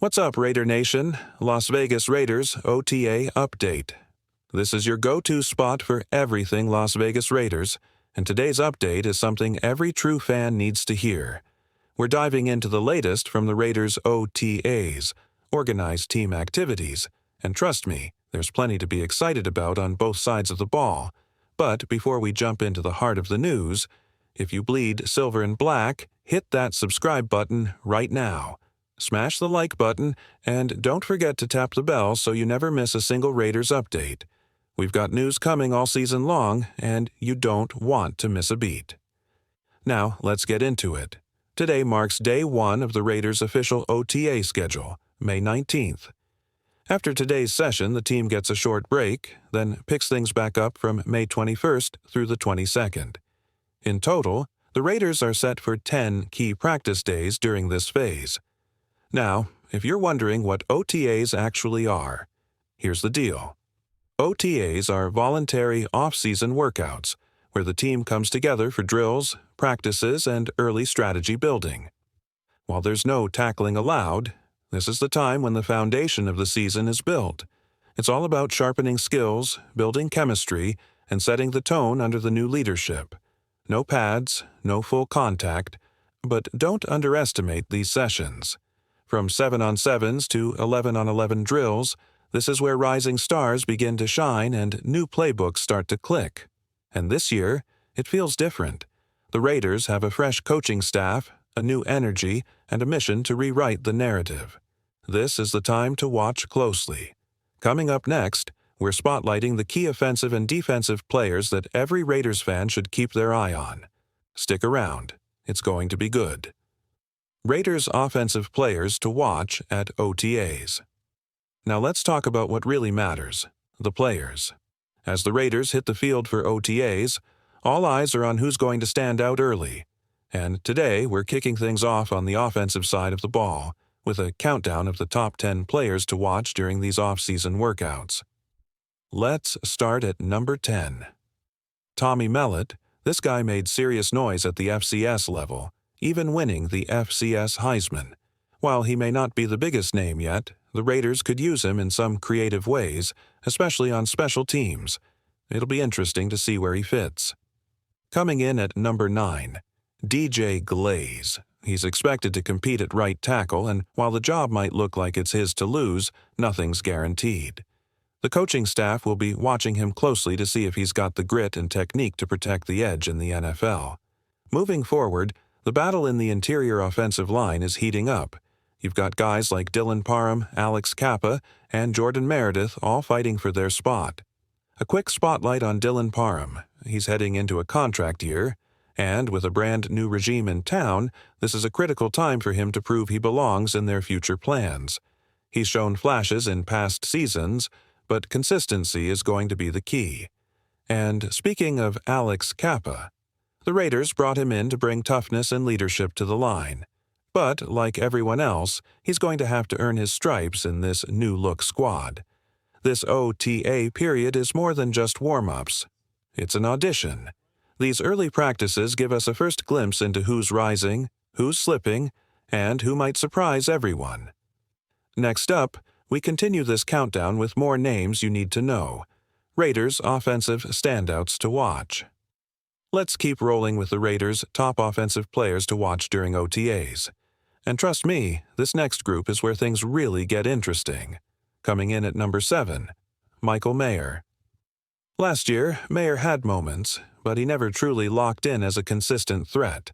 What's up, Raider Nation? Las Vegas Raiders OTA update. This is your go-to spot for everything Las Vegas Raiders, and today's update is something every true fan needs to hear. We're diving into the latest from the Raiders OTAs, organized team activities, and trust me, there's plenty to be excited about on both sides of the ball. But before we jump into the heart of the news, if you bleed silver and black, hit that subscribe button right now. Smash the like button, and don't forget to tap the bell so you never miss a single Raiders update. We've got news coming all season long, and you don't want to miss a beat. Now, let's get into it. Today marks day 1 of the Raiders' official OTA schedule, May 19th. After today's session, the team gets a short break, then picks things back up from May 21st through the 22nd. In total, the Raiders are set for 10 key practice days during this phase. Now, if you're wondering what OTAs actually are, here's the deal. OTAs are voluntary off-season workouts, where the team comes together for drills, practices, and early strategy building. While there's no tackling allowed, this is the time when the foundation of the season is built. It's all about sharpening skills, building chemistry, and setting the tone under the new leadership. No pads, no full contact, but don't underestimate these sessions. From 7-on-7s to 11-on-11 drills, this is where rising stars begin to shine and new playbooks start to click. And this year, it feels different. The Raiders have a fresh coaching staff, a new energy, and a mission to rewrite the narrative. This is the time to watch closely. Coming up next, we're spotlighting the key offensive and defensive players that every Raiders fan should keep their eye on. Stick around. It's going to be good. Raiders offensive players to watch at OTAs. Now let's talk about what really matters, the players. As the Raiders hit the field for OTAs, all eyes are on who's going to stand out early. And today we're kicking things off on the offensive side of the ball, with a countdown of the top 10 players to watch during these off-season workouts. Let's start at number 10. Tommy Mellott. This guy made serious noise at the FCS level, even winning the FCS Heisman. While he may not be the biggest name yet, the Raiders could use him in some creative ways, especially on special teams. It'll be interesting to see where he fits. Coming in at number 9, DJ Glaze. He's expected to compete at right tackle, and while the job might look like it's his to lose, nothing's guaranteed. The coaching staff will be watching him closely to see if he's got the grit and technique to protect the edge in the NFL. Moving forward, the battle in the interior offensive line is heating up. You've got guys like Dylan Parham, Alex Kappa, and Jordan Meredith all fighting for their spot. A quick spotlight on Dylan Parham. He's heading into a contract year, and with a brand new regime in town, this is a critical time for him to prove he belongs in their future plans. He's shown flashes in past seasons, but consistency is going to be the key. And speaking of Alex Kappa, the Raiders brought him in to bring toughness and leadership to the line. But, like everyone else, he's going to have to earn his stripes in this new-look squad. This OTA period is more than just warm-ups. It's an audition. These early practices give us a first glimpse into who's rising, who's slipping, and who might surprise everyone. Next up, we continue this countdown with more names you need to know. Raiders offensive standouts to watch. Let's keep rolling with the Raiders' top offensive players to watch during OTAs. And trust me, this next group is where things really get interesting. Coming in at number 7, Michael Mayer. Last year, Mayer had moments, but he never truly locked in as a consistent threat.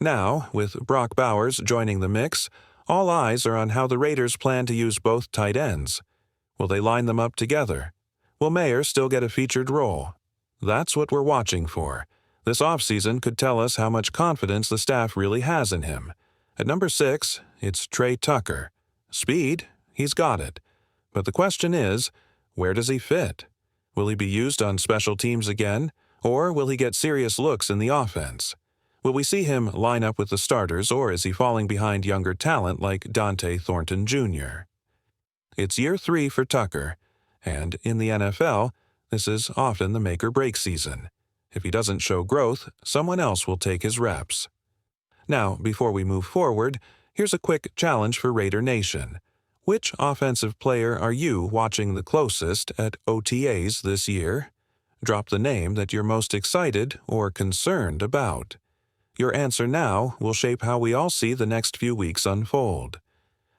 Now, with Brock Bowers joining the mix, all eyes are on how the Raiders plan to use both tight ends. Will they line them up together? Will Mayer still get a featured role? That's what we're watching for. This offseason could tell us how much confidence the staff really has in him. At number 6, it's Trey Tucker. Speed? He's got it. But the question is, where does he fit? Will he be used on special teams again, or will he get serious looks in the offense? Will we see him line up with the starters, or is he falling behind younger talent like Dante Thornton Jr.? It's year 3 for Tucker, and in the NFL, this is often the make-or-break season. If he doesn't show growth, someone else will take his reps. Now, before we move forward, here's a quick challenge for Raider Nation. Which offensive player are you watching the closest at OTAs this year? Drop the name that you're most excited or concerned about. Your answer now will shape how we all see the next few weeks unfold.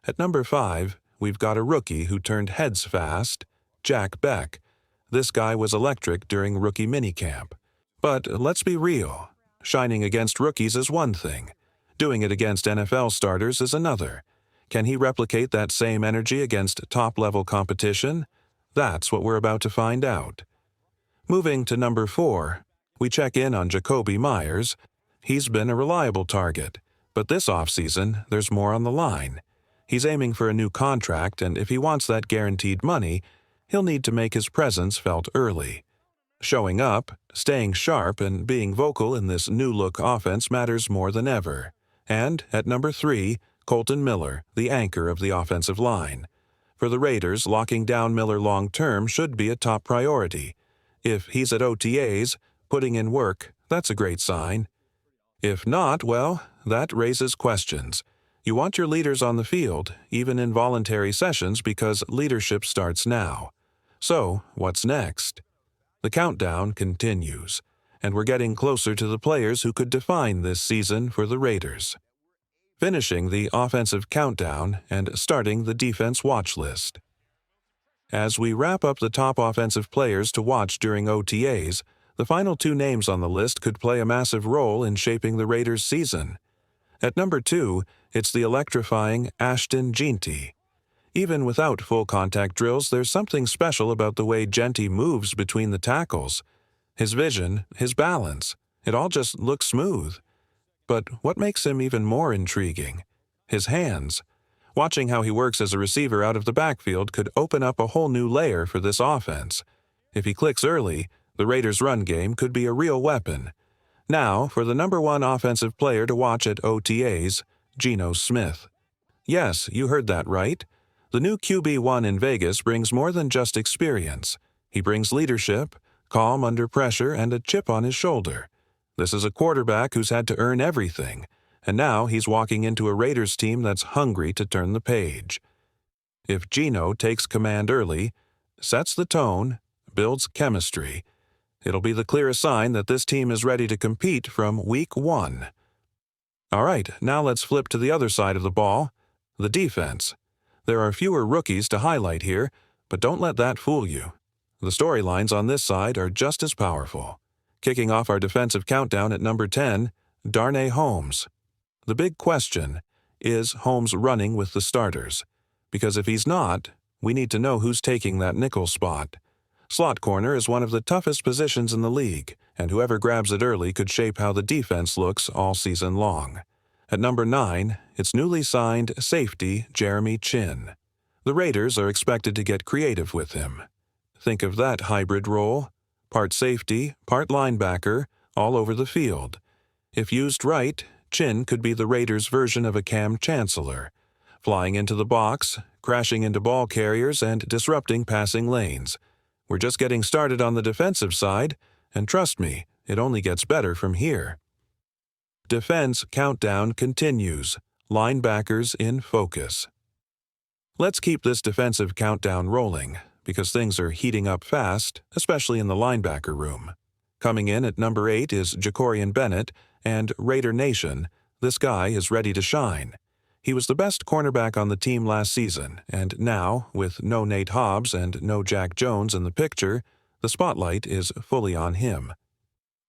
At number 5, we've got a rookie who turned heads fast, bech. This guy was electric during rookie minicamp. But let's be real. Shining against rookies is one thing. Doing it against NFL starters is another. Can he replicate that same energy against top-level competition? That's what we're about to find out. Moving to number 4, we check in on Jakobi Meyers. He's been a reliable target, but this offseason, there's more on the line. He's aiming for a new contract, and if he wants that guaranteed money, he'll need to make his presence felt early. Showing up, staying sharp, and being vocal in this new-look offense matters more than ever. And at number 3, Kolton Miller, the anchor of the offensive line. For the Raiders, locking down Miller long-term should be a top priority. If he's at OTAs, putting in work, that's a great sign. If not, well, that raises questions. You want your leaders on the field, even in voluntary sessions, because leadership starts now. So, what's next? The countdown continues, and we're getting closer to the players who could define this season for the Raiders. Finishing the offensive countdown and starting the defense watch list. As we wrap up the top offensive players to watch during OTAs, the final 2 names on the list could play a massive role in shaping the Raiders' season. At number 2, it's the electrifying Ashton Jeanty. Even without full contact drills, there's something special about the way Jeanty moves between the tackles. His vision, his balance, it all just looks smooth. But what makes him even more intriguing? His hands. Watching how he works as a receiver out of the backfield could open up a whole new layer for this offense. If he clicks early, the Raiders' run game could be a real weapon. Now, for the number 1 offensive player to watch at OTAs, Geno Smith. Yes, you heard that right. The new QB1 in Vegas brings more than just experience. He brings leadership, calm under pressure, and a chip on his shoulder. This is a quarterback who's had to earn everything, and now he's walking into a Raiders team that's hungry to turn the page. If Geno takes command early, sets the tone, builds chemistry, it'll be the clearest sign that this team is ready to compete from week 1. All right, now let's flip to the other side of the ball, the defense. There are fewer rookies to highlight here, but don't let that fool you. The storylines on this side are just as powerful. Kicking off our defensive countdown at number 10, Darnay Holmes. The big question, is Holmes running with the starters? Because if he's not, we need to know who's taking that nickel spot. Slot corner is one of the toughest positions in the league, and whoever grabs it early could shape how the defense looks all season long. At number 9, it's newly signed safety Jeremy Chinn. The Raiders are expected to get creative with him. Think of that hybrid role. Part safety, part linebacker, all over the field. If used right, Chinn could be the Raiders' version of a Cam Chancellor, flying into the box, crashing into ball carriers, and disrupting passing lanes. We're just getting started on the defensive side, and trust me, it only gets better from here. Defense countdown continues. Linebackers in focus. Let's keep this defensive countdown rolling, because things are heating up fast, especially in the linebacker room. Coming in at number 8 is Jakorian Bennett, and Raider Nation, this guy is ready to shine. He was the best cornerback on the team last season, and now, with no Nate Hobbs and no Jack Jones in the picture, the spotlight is fully on him.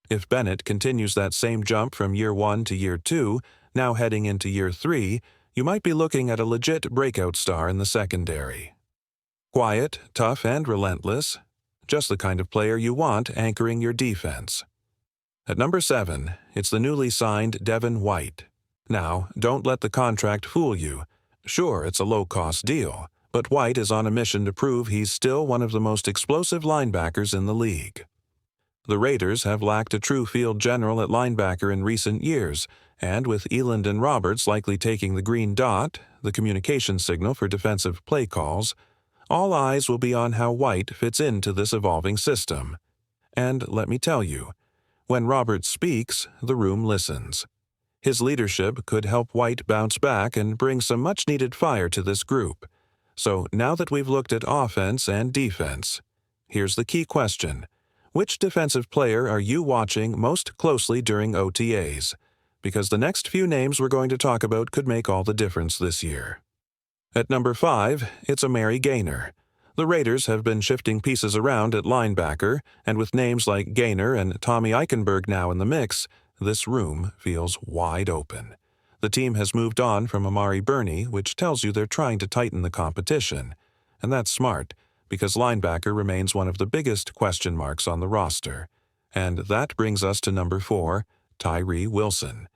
If Bennett continues that same jump from year 1 to year 2, now heading into year 3, you might be looking at a legit breakout star in the secondary. Quiet, tough, and relentless, just the kind of player you want anchoring your defense. At number 7, it's the newly signed Devin White. Now, don't let the contract fool you. Sure, it's a low-cost deal, but White is on a mission to prove he's still one of the most explosive linebackers in the league. The Raiders have lacked a true field general at linebacker in recent years, and with Eland and Roberts likely taking the green dot, the communication signal for defensive play calls, all eyes will be on how White fits into this evolving system. And let me tell you, when Roberts speaks, the room listens. His leadership could help White bounce back and bring some much-needed fire to this group. So now that we've looked at offense and defense, here's the key question. Which defensive player are you watching most closely during OTAs? Because the next few names we're going to talk about could make all the difference this year. At number 5, it's Amari Gainer. The Raiders have been shifting pieces around at linebacker, and with names like Gainer and Tommy Eichenberg now in the mix, this room feels wide open. The team has moved on from Amari Burney, which tells you they're trying to tighten the competition. And that's smart, because linebacker remains one of the biggest question marks on the roster. And that brings us to number 4, Tyree Wilson.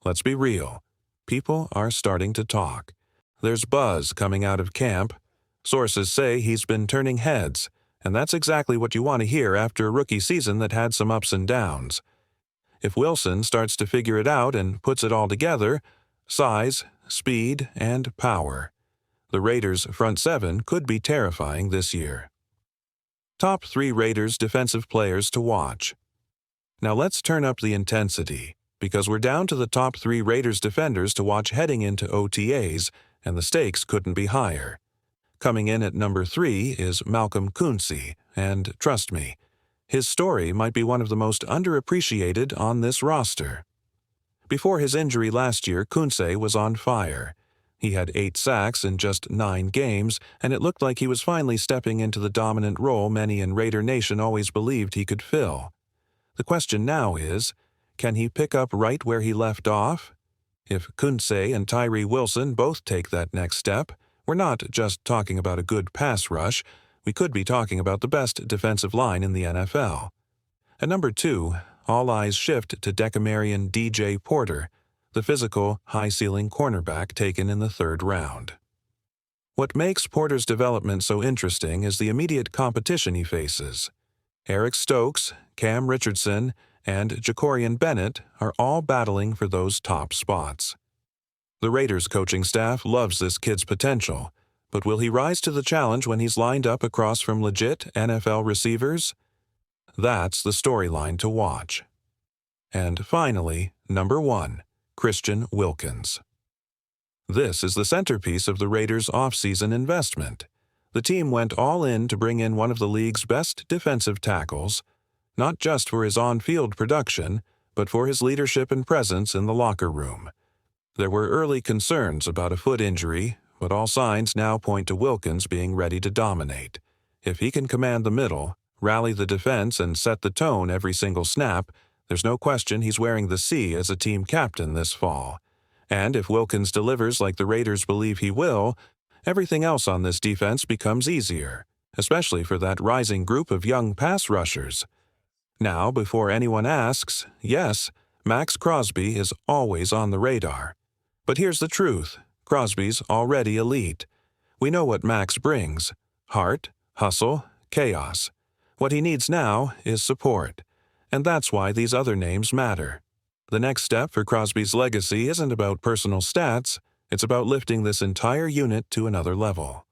Let's be real. People are starting to talk. There's buzz coming out of camp. Sources say he's been turning heads, and that's exactly what you want to hear after a rookie season that had some ups and downs. If Wilson starts to figure it out and puts it all together, size, speed, and power, the Raiders' front seven could be terrifying this year. Top 3 Raiders defensive players to watch. Now let's turn up the intensity, because we're down to the top 3 Raiders defenders to watch heading into OTAs, and the stakes couldn't be higher. Coming in at number 3 is Malcolm Koonce, and trust me, his story might be one of the most underappreciated on this roster. Before his injury last year, Koonce was on fire. He had 8 sacks in just 9 games, and it looked like he was finally stepping into the dominant role many in Raider Nation always believed he could fill. The question now is, can he pick up right where he left off? If Koonce and Tyree Wilson both take that next step, we're not just talking about a good pass rush, we could be talking about the best defensive line in the NFL. At number 2, all eyes shift to Decamerion DJ Porter, the physical, high-ceiling cornerback taken in the 3rd round. What makes Porter's development so interesting is the immediate competition he faces. Eric Stokes, Cam Richardson, and Jacorian Bennett are all battling for those top spots. The Raiders coaching staff loves this kid's potential, but will he rise to the challenge when he's lined up across from legit NFL receivers? That's the storyline to watch. And finally, number 1, Christian Wilkins. This is the centerpiece of the Raiders' offseason investment. The team went all in to bring in one of the league's best defensive tackles, not just for his on-field production, but for his leadership and presence in the locker room. There were early concerns about a foot injury, but all signs now point to Wilkins being ready to dominate. If he can command the middle, rally the defense, and set the tone every single snap, there's no question he's wearing the C as a team captain this fall. And if Wilkins delivers like the Raiders believe he will, everything else on this defense becomes easier, especially for that rising group of young pass rushers. Now, before anyone asks, yes, Max Crosby is always on the radar. But here's the truth. Crosby's already elite. We know what Max brings: heart, hustle, chaos. What he needs now is support. And that's why these other names matter. The next step for Crosby's legacy isn't about personal stats, it's about lifting this entire unit to another level.